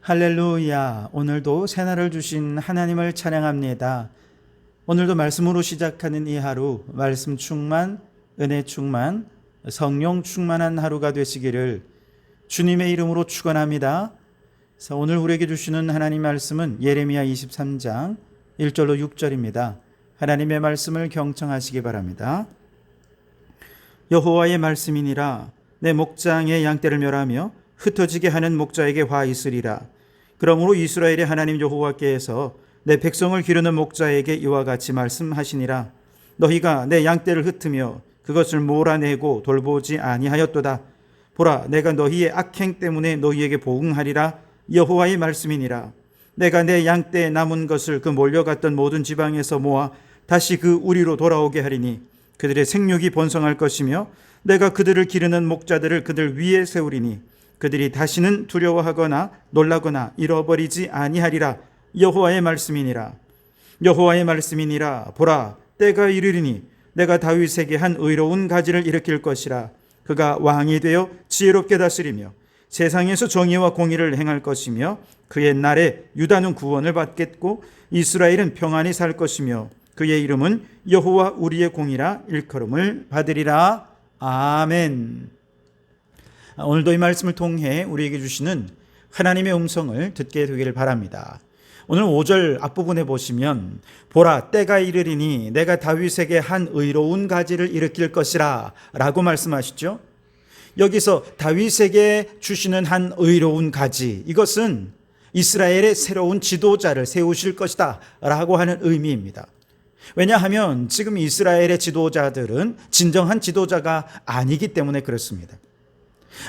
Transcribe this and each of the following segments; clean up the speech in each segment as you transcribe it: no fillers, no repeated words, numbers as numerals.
할렐루야. 오늘도 새날을 주신 하나님을 찬양합니다. 오늘도 말씀으로 시작하는 이 하루, 말씀 충만, 은혜 충만, 성령 충만한 하루가 되시기를 주님의 이름으로 축원합니다. 그래서 오늘 우리에게 주시는 하나님 말씀은 예레미야 23장 1절로 6절입니다. 하나님의 말씀을 경청하시기 바랍니다. 여호와의 말씀이니라. 내 목장의 양떼를 멸하며 흩어지게 하는 목자에게 화 있으리라. 그러므로 이스라엘의 하나님 여호와께서 내 백성을 기르는 목자에게 이와 같이 말씀하시니라. 너희가 내 양떼를 흩으며 그것을 몰아내고 돌보지 아니하였도다. 보라, 내가 너희의 악행 때문에 너희에게 보응하리라. 여호와의 말씀이니라. 내가 내 양떼에 남은 것을 그 몰려갔던 모든 지방에서 모아 다시 그 우리로 돌아오게 하리니 그들의 생육이 번성할 것이며 내가 그들을 기르는 목자들을 그들 위에 세우리니 그들이 다시는 두려워하거나 놀라거나 잃어버리지 아니하리라. 여호와의 말씀이니라. 여호와의 말씀이니라. 보라, 때가 이르리니 내가 다윗에게 한 의로운 가지를 일으킬 것이라. 그가 왕이 되어 지혜롭게 다스리며 세상에서 정의와 공의를 행할 것이며 그의 날에 유다는 구원을 받겠고 이스라엘은 평안히 살 것이며 그의 이름은 여호와 우리의 공이라 일컬음을 받으리라. 아멘. 오늘도 이 말씀을 통해 우리에게 주시는 하나님의 음성을 듣게 되기를 바랍니다. 오늘 5절 앞부분에 보시면 보라, 때가 이르리니 내가 다윗에게 한 의로운 가지를 일으킬 것이라 라고 말씀하시죠. 여기서 다윗에게 주시는 한 의로운 가지, 이것은 이스라엘의 새로운 지도자를 세우실 것이다 라고 하는 의미입니다. 왜냐하면 지금 이스라엘의 지도자들은 진정한 지도자가 아니기 때문에 그렇습니다.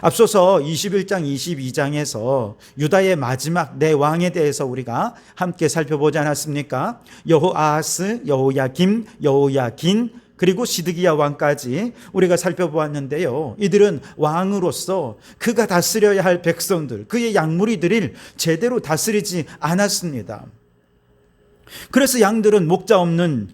앞서서 21장 22장에서 유다의 마지막 네 왕에 대해서 우리가 함께 살펴보지 않았습니까? 여호아하스, 여호야김, 여호야긴, 그리고 시드기야 왕까지 우리가 살펴보았는데요. 이들은 왕으로서 그가 다스려야 할 백성들, 그의 양무리들을 제대로 다스리지 않았습니다. 그래서 양들은 목자 없는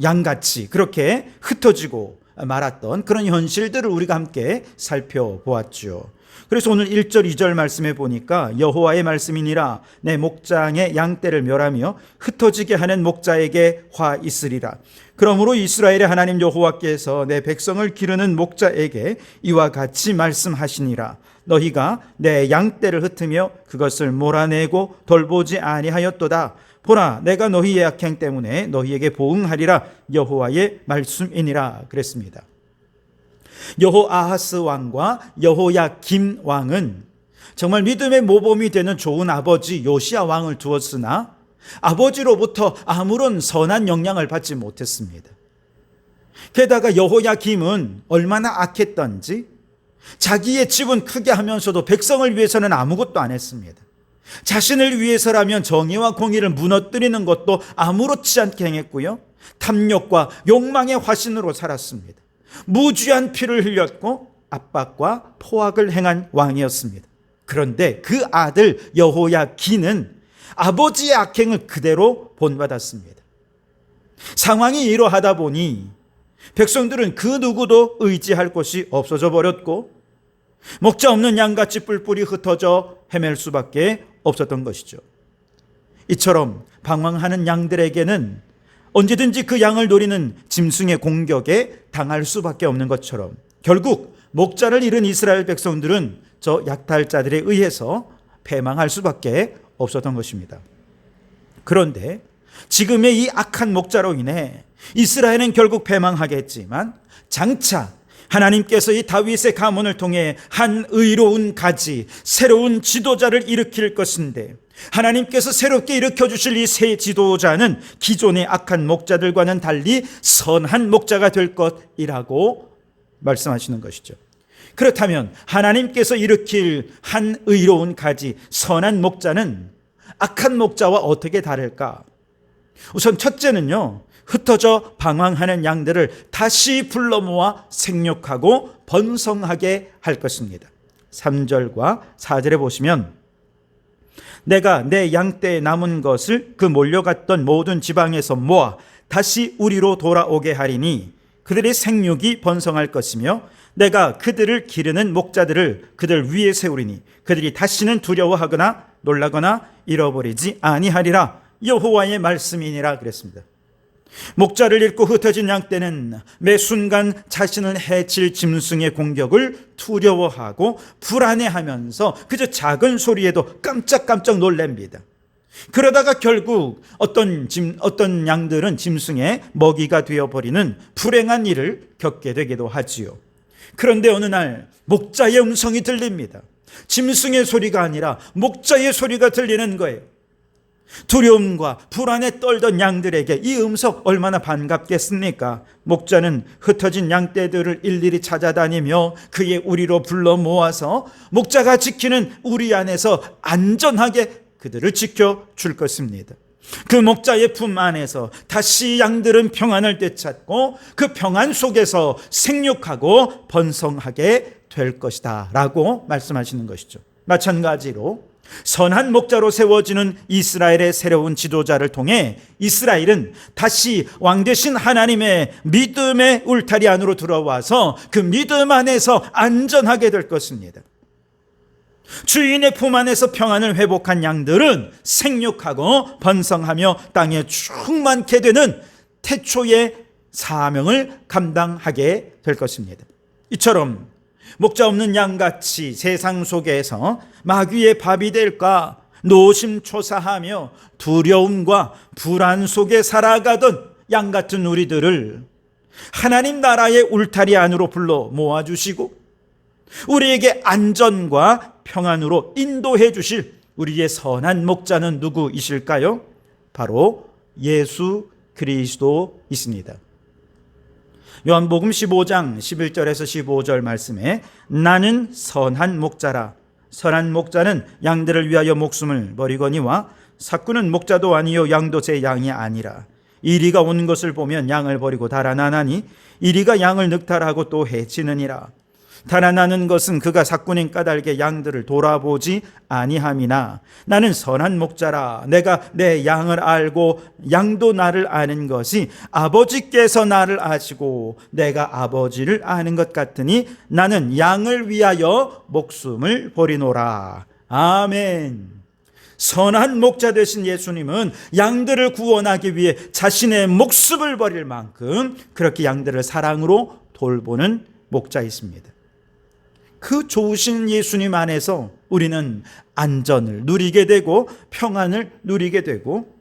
양같이 그렇게 흩어지고 말았던 그런 현실들을 우리가 함께 살펴보았죠. 그래서 오늘 1절 2절 말씀에 보니까 여호와의 말씀이니라. 내 목장의 양떼를 멸하며 흩어지게 하는 목자에게 화 있으리라. 그러므로 이스라엘의 하나님 여호와께서 내 백성을 기르는 목자에게 이와 같이 말씀하시니라. 너희가 내 양떼를 흩으며 그것을 몰아내고 돌보지 아니하였도다. 보라, 내가 너희의 악행 때문에 너희에게 보응하리라. 여호와의 말씀이니라 그랬습니다. 여호아하스 왕과 여호야김 왕은 정말 믿음의 모범이 되는 좋은 아버지 요시야 왕을 두었으나 아버지로부터 아무런 선한 영향을 받지 못했습니다. 게다가 여호야김은 얼마나 악했던지 자기의 집은 크게 하면서도 백성을 위해서는 아무것도 안 했습니다. 자신을 위해서라면 정의와 공의를 무너뜨리는 것도 아무렇지 않게 행했고요. 탐욕과 욕망의 화신으로 살았습니다. 무주한 피를 흘렸고 압박과 포악을 행한 왕이었습니다. 그런데 그 아들 여호야긴은 아버지의 악행을 그대로 본받았습니다. 상황이 이러하다 보니 백성들은 그 누구도 의지할 곳이 없어져 버렸고 목자 없는 양같이 뿔뿔이 흩어져 헤맬 수밖에 없었던 것이죠. 이처럼 방황하는 양들에게는 언제든지 그 양을 노리는 짐승의 공격에 당할 수밖에 없는 것처럼 결국 목자를 잃은 이스라엘 백성들은 저 약탈자들에 의해서 패망할 수밖에 없었던 것입니다. 그런데 지금의 이 악한 목자로 인해 이스라엘은 결국 패망하겠지만 장차 하나님께서 이 다윗의 가문을 통해 한 의로운 가지, 새로운 지도자를 일으킬 것인데 하나님께서 새롭게 일으켜주실 이 새 지도자는 기존의 악한 목자들과는 달리 선한 목자가 될 것이라고 말씀하시는 것이죠. 그렇다면 하나님께서 일으킬 한 의로운 가지, 선한 목자는 악한 목자와 어떻게 다를까? 우선 첫째는요, 흩어져 방황하는 양들을 다시 불러 모아 생육하고 번성하게 할 것입니다. 3절과 4절에 보시면 내가 내 양떼에 남은 것을 그 몰려갔던 모든 지방에서 모아 다시 우리로 돌아오게 하리니 그들의 생육이 번성할 것이며 내가 그들을 기르는 목자들을 그들 위에 세우리니 그들이 다시는 두려워하거나 놀라거나 잃어버리지 아니하리라. 여호와의 말씀이니라 그랬습니다. 목자를 잃고 흩어진 양떼는 매 순간 자신을 해칠 짐승의 공격을 두려워하고 불안해하면서 그저 작은 소리에도 깜짝깜짝 놀랍니다. 그러다가 결국 어떤 양들은 짐승의 먹이가 되어버리는 불행한 일을 겪게 되기도 하지요. 그런데 어느 날 목자의 음성이 들립니다. 짐승의 소리가 아니라 목자의 소리가 들리는 거예요. 두려움과 불안에 떨던 양들에게 이 음성 얼마나 반갑겠습니까? 목자는 흩어진 양떼들을 일일이 찾아다니며 그의 우리로 불러 모아서 목자가 지키는 우리 안에서 안전하게 그들을 지켜줄 것입니다. 그 목자의 품 안에서 다시 양들은 평안을 되찾고 그 평안 속에서 생육하고 번성하게 될 것이다 라고 말씀하시는 것이죠. 마찬가지로 선한 목자로 세워지는 이스라엘의 새로운 지도자를 통해 이스라엘은 다시 왕 되신 하나님의 믿음의 울타리 안으로 들어와서 그 믿음 안에서 안전하게 될 것입니다. 주인의 품 안에서 평안을 회복한 양들은 생육하고 번성하며 땅에 충만케 되는 태초의 사명을 감당하게 될 것입니다. 이처럼 목자 없는 양같이 세상 속에서 마귀의 밥이 될까 노심초사하며 두려움과 불안 속에 살아가던 양 같은 우리들을 하나님 나라의 울타리 안으로 불러 모아주시고 우리에게 안전과 평안으로 인도해 주실 우리의 선한 목자는 누구이실까요? 바로 예수 그리스도이십니다. 요한복음 15장 11절에서 15절 말씀에 나는 선한 목자라. 선한 목자는 양들을 위하여 목숨을 버리거니와 삭구는 목자도 아니요 양도 제 양이 아니라. 이리가 온 것을 보면 양을 버리고 달아나나니 이리가 양을 늑탈하고 또 해치느니라. 달아나는 것은 그가 삭구는 까닭에 양들을 돌아보지 아니함이나 나는 선한 목자라. 내가 내 양을 알고 양도 나를 아는 것이 아버지께서 나를 아시고 내가 아버지를 아는 것 같으니 나는 양을 위하여 목숨을 버리노라. 아멘. 선한 목자 되신 예수님은 양들을 구원하기 위해 자신의 목숨을 버릴 만큼 그렇게 양들을 사랑으로 돌보는 목자이십니다. 그 좋으신 예수님 안에서 우리는 안전을 누리게 되고 평안을 누리게 되고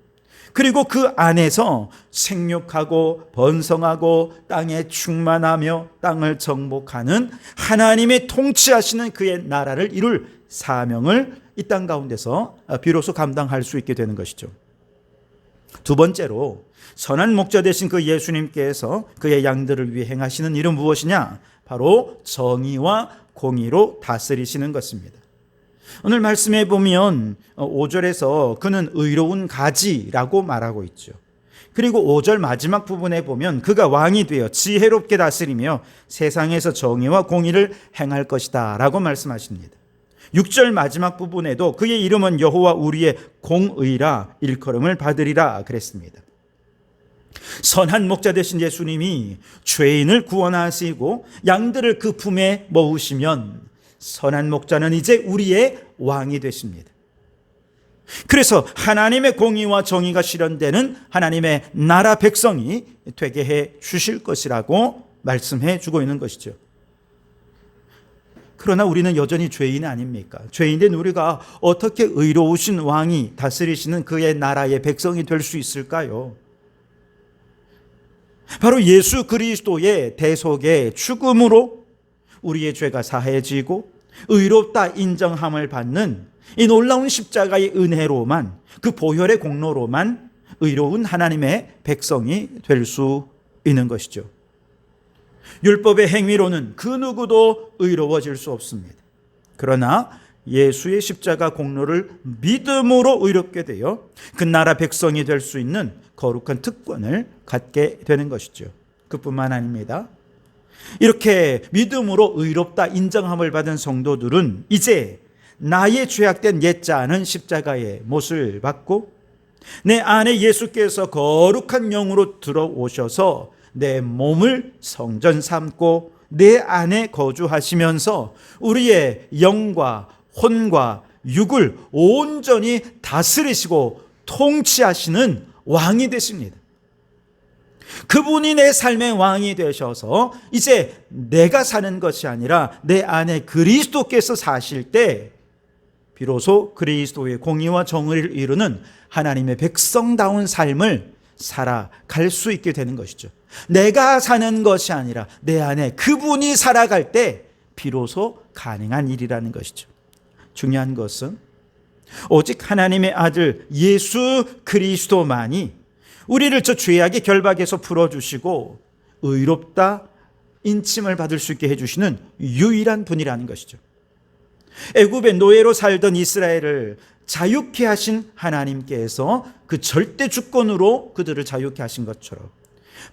그리고 그 안에서 생육하고 번성하고 땅에 충만하며 땅을 정복하는 하나님의 통치하시는 그의 나라를 이룰 사명을 이 땅 가운데서 비로소 감당할 수 있게 되는 것이죠. 두 번째로 선한 목자 되신 그 예수님께서 그의 양들을 위해 행하시는 일은 무엇이냐? 바로 정의와 공의로 다스리시는 것입니다. 오늘 말씀에 보면 5절에서 그는 의로운 가지라고 말하고 있죠. 그리고 5절 마지막 부분에 보면 그가 왕이 되어 지혜롭게 다스리며 세상에서 정의와 공의를 행할 것이다 라고 말씀하십니다. 6절 마지막 부분에도 그의 이름은 여호와 우리의 공의라 일컬음을 받으리라 그랬습니다. 선한 목자 되신 예수님이 죄인을 구원하시고 양들을 그 품에 모으시면 선한 목자는 이제 우리의 왕이 되십니다. 그래서 하나님의 공의와 정의가 실현되는 하나님의 나라 백성이 되게 해 주실 것이라고 말씀해 주고 있는 것이죠. 그러나 우리는 여전히 죄인 아닙니까? 죄인된 우리가 어떻게 의로우신 왕이 다스리시는 그의 나라의 백성이 될 수 있을까요? 바로 예수 그리스도의 대속의 죽음으로 우리의 죄가 사해지고 의롭다 인정함을 받는 이 놀라운 십자가의 은혜로만 그 보혈의 공로로만 의로운 하나님의 백성이 될 수 있는 것이죠. 율법의 행위로는 그 누구도 의로워질 수 없습니다. 그러나 예수의 십자가 공로를 믿음으로 의롭게 되어 그 나라 백성이 될 수 있는 거룩한 특권을 갖게 되는 것이죠. 그뿐만 아닙니다. 이렇게 믿음으로 의롭다 인정함을 받은 성도들은 이제 나의 죄악된 옛자는 십자가의 못을 받고 내 안에 예수께서 거룩한 영으로 들어오셔서 내 몸을 성전 삼고 내 안에 거주하시면서 우리의 영과 혼과 육을 온전히 다스리시고 통치하시는 왕이 되십니다. 그분이 내 삶의 왕이 되셔서 이제 내가 사는 것이 아니라 내 안에 그리스도께서 사실 때 비로소 그리스도의 공의와 정의를 이루는 하나님의 백성다운 삶을 살아갈 수 있게 되는 것이죠. 내가 사는 것이 아니라 내 안에 그분이 살아갈 때 비로소 가능한 일이라는 것이죠. 중요한 것은 오직 하나님의 아들 예수 그리스도만이 우리를 저 죄악의 결박에서 풀어주시고 의롭다 인침을 받을 수 있게 해주시는 유일한 분이라는 것이죠. 애굽의 노예로 살던 이스라엘을 자유케 하신 하나님께서 그 절대 주권으로 그들을 자유케 하신 것처럼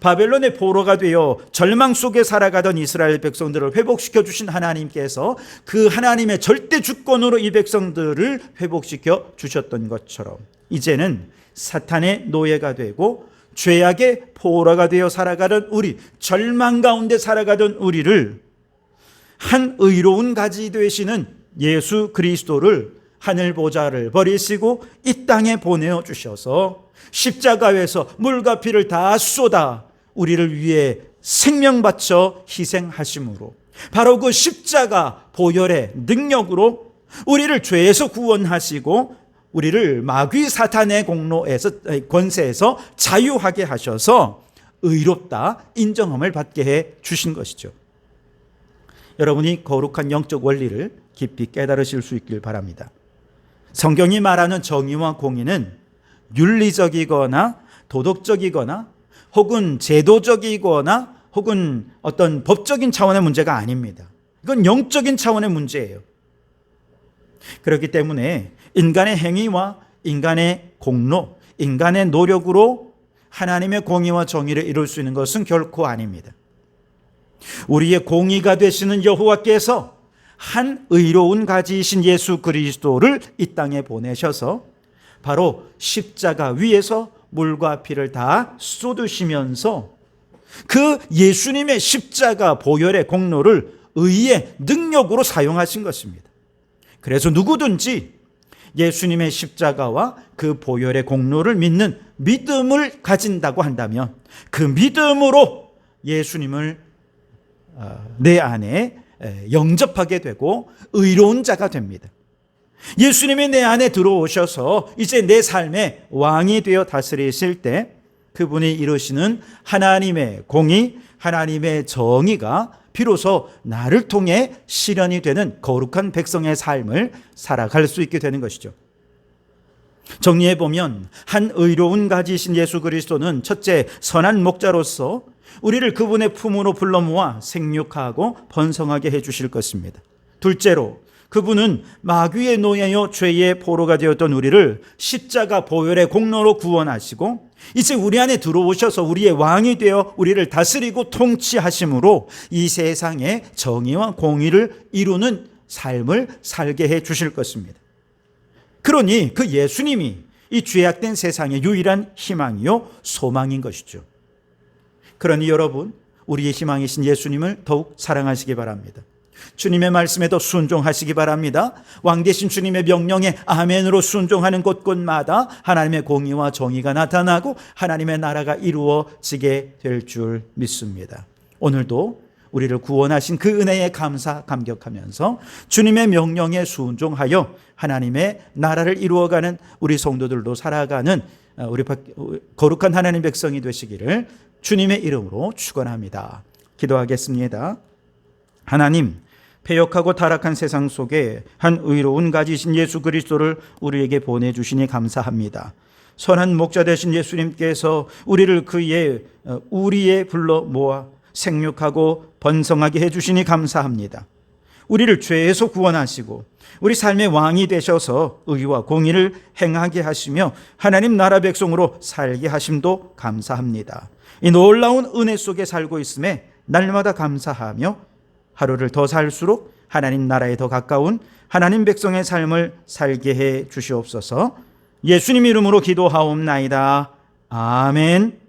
바벨론의 포로가 되어 절망 속에 살아가던 이스라엘 백성들을 회복시켜 주신 하나님께서 그 하나님의 절대 주권으로 이 백성들을 회복시켜 주셨던 것처럼 이제는 사탄의 노예가 되고 죄악의 포로가 되어 살아가던 우리, 절망 가운데 살아가던 우리를 한 의로운 가지 되시는 예수 그리스도를 하늘 보좌를 버리시고 이 땅에 보내어 주셔서 십자가에서 물과 피를 다 쏟아 우리를 위해 생명 바쳐 희생하심으로 바로 그 십자가 보혈의 능력으로 우리를 죄에서 구원하시고 우리를 마귀 사탄의 권세에서 자유하게 하셔서 의롭다 인정함을 받게 해 주신 것이죠. 여러분이 거룩한 영적 원리를 깊이 깨달으실 수 있길 바랍니다. 성경이 말하는 정의와 공의는 윤리적이거나 도덕적이거나 혹은 제도적이거나 혹은 어떤 법적인 차원의 문제가 아닙니다. 이건 영적인 차원의 문제예요. 그렇기 때문에 인간의 행위와 인간의 공로, 인간의 노력으로 하나님의 공의와 정의를 이룰 수 있는 것은 결코 아닙니다. 우리의 공의가 되시는 여호와께서 한 의로운 가지이신 예수 그리스도를 이 땅에 보내셔서 바로 십자가 위에서 물과 피를 다 쏟으시면서 그 예수님의 십자가 보혈의 공로를 의의 능력으로 사용하신 것입니다. 그래서 누구든지 예수님의 십자가와 그 보혈의 공로를 믿는 믿음을 가진다고 한다면 그 믿음으로 예수님을 내 안에 영접하게 되고 의로운 자가 됩니다. 예수님이 내 안에 들어오셔서 이제 내 삶의 왕이 되어 다스리실 때 그분이 이루시는 하나님의 공의, 하나님의 정의가 비로소 나를 통해 실현이 되는 거룩한 백성의 삶을 살아갈 수 있게 되는 것이죠. 정리해 보면 한 의로운 가지이신 예수 그리스도는 첫째 선한 목자로서 우리를 그분의 품으로 불러 모아 생육하고 번성하게 해 주실 것입니다. 둘째로 그분은 마귀의 노예요 죄의 포로가 되었던 우리를 십자가 보혈의 공로로 구원하시고 이제 우리 안에 들어오셔서 우리의 왕이 되어 우리를 다스리고 통치하심으로 이 세상에 정의와 공의를 이루는 삶을 살게 해 주실 것입니다. 그러니 그 예수님이 이 죄악된 세상의 유일한 희망이요 소망인 것이죠. 그러니 여러분, 우리의 희망이신 예수님을 더욱 사랑하시기 바랍니다. 주님의 말씀에 더 순종하시기 바랍니다. 왕 되신 주님의 명령에 아멘으로 순종하는 곳곳마다 하나님의 공의와 정의가 나타나고 하나님의 나라가 이루어지게 될 줄 믿습니다. 오늘도 우리를 구원하신 그 은혜에 감격하면서 주님의 명령에 순종하여 하나님의 나라를 이루어가는 우리 성도들도 살아가는 우리 거룩한 하나님 백성이 되시기를 주님의 이름으로 축원합니다. 기도하겠습니다. 하나님, 패역하고 타락한 세상 속에 한 의로운 가지신 예수 그리스도를 우리에게 보내주시니 감사합니다. 선한 목자 되신 예수님께서 우리를 그의 우리에 불러 모아 생육하고 번성하게 해주시니 감사합니다. 우리를 죄에서 구원하시고 우리 삶의 왕이 되셔서 의와 공의를 행하게 하시며 하나님 나라 백성으로 살게 하심도 감사합니다. 이 놀라운 은혜 속에 살고 있음에 날마다 감사하며 하루를 더 살수록 하나님 나라에 더 가까운 하나님 백성의 삶을 살게 해 주시옵소서. 예수님 이름으로 기도하옵나이다. 아멘.